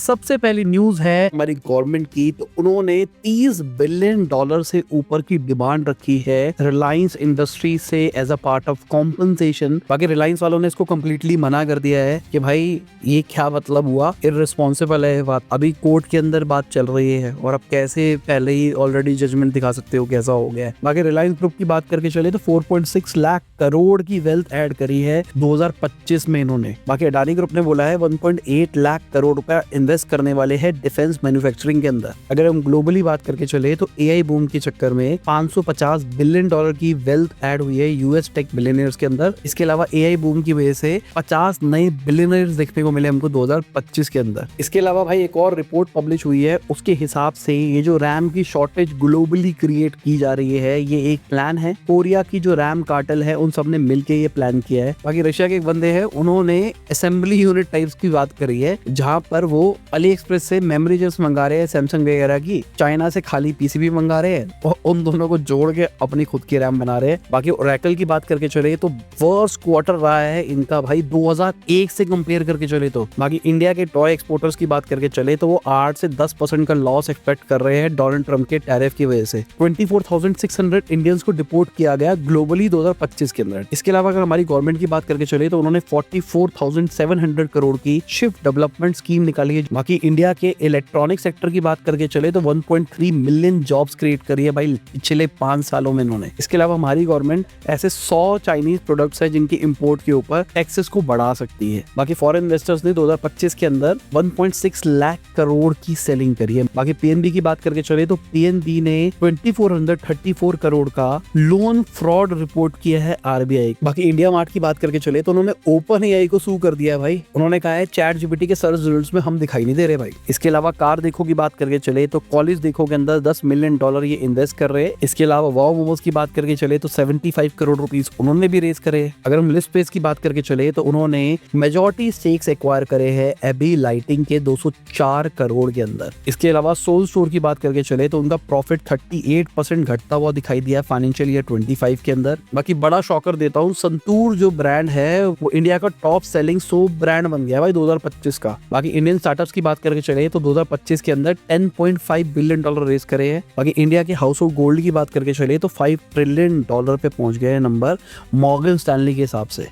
सबसे पहली न्यूज है हमारी गवर्नमेंट की, तो उन्होंने $30 बिलियन से ऊपर की डिमांड रखी है रिलायंस इंडस्ट्री से as a part of compensation. बाकी रिलायंस वालों ने इसको कम्प्लीटली मना कर दिया है कि भाई ये क्या मतलब हुआ, इररिस्पॉन्सिबल है बात। अभी कोर्ट के अंदर बात चल रही है और अब कैसे पहले ही ऑलरेडी जजमेंट दिखा सकते हो कैसा हो गया है। बाकी रिलायंस ग्रुप की बात करके चले तो 4.6 लाख करोड़ की वेल्थ ऐड करी है 2025 में इन्होंने। बाकी अडानी ग्रुप ने बोला है 1.8 लाख करोड़ रुपया इन्वेस्ट करने वाले हैं डिफेंस मैन्युफैक्चरिंग के अंदर। अगर हम ग्लोबली बात करके चले तो एआई बूम के चक्कर में $550 बिलियन की वेल्थ ऐड हुई है यूएस टेक बिलियनियर्स के अंदर। इसके अलावा एआई बूम की वजह से 50 नए बिलियनियर्स देखने को मिले हमको 2025 के अंदर। इसके अलावा भाई एक और रिपोर्ट पब्लिश हुई है, उसके हिसाब से ये जो रैम की शॉर्टेज ग्लोबली क्रिएट की जा रही है, ये एक प्लान है। कोरिया की जो रैम कार्टेल है उन सब ने मिलकर ये प्लान किया है। बाकी रशिया के एक बंदे हैं, उन्होंने असेंबली यूनिट टाइप्स की बात करी है, जहां पर वो अली एक्सप्रेस से मेमोरी चिप्स मंगा रहे हैं सैमसंग वगैरह की, चाइना से खाली पीसीबी मंगा रहे हैं और उन दोनों को जोड़ के अपनी खुद की रैम बना रहे हैं। बाकी ओरेकल की बात करके चले तो वर्स्ट क्वार्टर रहा है इनका भाई 2001 से कंपेयर करके चले तो। बाकी इंडिया के टॉय एक्सपोर्टर्स की बात करके चले तो वो 8 से 10% का लॉस एक्सपेक्ट कर रहे हैं डोनाल्ड ट्रम्प के टैरिफ की वजह से। 24,600 इंडियंस को डिपोर्ट किया गया ग्लोबली 2025 के अंदर। इसके अलावा अगर हमारी गवर्नमेंट की बात करके चले तो उन्होंने 44,700 करोड़ की शिफ्ट डेवलपमेंट स्कीम निकाली है। बाकी इंडिया के इलेक्ट्रॉनिक सेक्टर की बात करके चले तो 1.3 मिलियन जॉब्स क्रिएट करी है भाई पिछले 5 सालों में इन्होंने। इसके अलावा हमारी गवर्नमेंट ऐसे 100 चाइनीज प्रोडक्ट्स है जिनकी इंपोर्ट के ऊपर टैक्सेस को बढ़ा सकती है। बाकी फॉरेन इन्वेस्टर्स ने 2025 के अंदर 1.6 लाख करोड़ की सेलिंग करी है। बाकी पीएनबी की बात करके चले तो पीएनबी ने 2434 करोड़ का लोन फ्रॉड रिपोर्ट किया है आरबीआई। बाकी इंडिया मार्ट की बात करके चले तो उन्होंने ओपन एआई को सू कर दिया है भाई। उन्होंने कहा है चैट जीपीटी के सर्च रिजल्ट्स में हम दिखाई नहीं दे रहे भाई। इसके अलावा कार देखो की बात करके चले तो कॉलेज देखो के अंदर $10 मिलियन ये इन्वेस्ट कर रहे हैं। इसके अलावा वाओ मोमोज की बात करके चले तो 75 करोड़ रुपीस उन्होंने भी रेस करे। अगर हम लिस्ट स्पेस की बात करके चले तो उन्होंने मेजॉरिटी स्टेक्स एक्वायर करे हैं एबी लाइटिंग के 204 करोड़ के अंदर। इसके अलावा सोल स्टोर की बात करके चले तो उनका प्रॉफिट 38% घटता हुआ दिखाई दिया फाइनेंशियल ईयर 25 के अंदर। बाकी बड़ा शॉकर देता हूँ, संतूर जो ब्रांड है वो इंडिया का टॉप सेलिंग सोप ब्रांड बन गया भाई 2025 का। बाकी इंडियन स्टार्टअप्स की बात करके चले तो 2025 के अंदर $10.5 बिलियन रेस करे हैं। बाकी इंडिया के हाउस होल्ड गोल्ड की बात करके चले तो $5 ट्रिलियन पे पहुंच गए नंबर मॉर्गन स्टैनली के हिसाब से।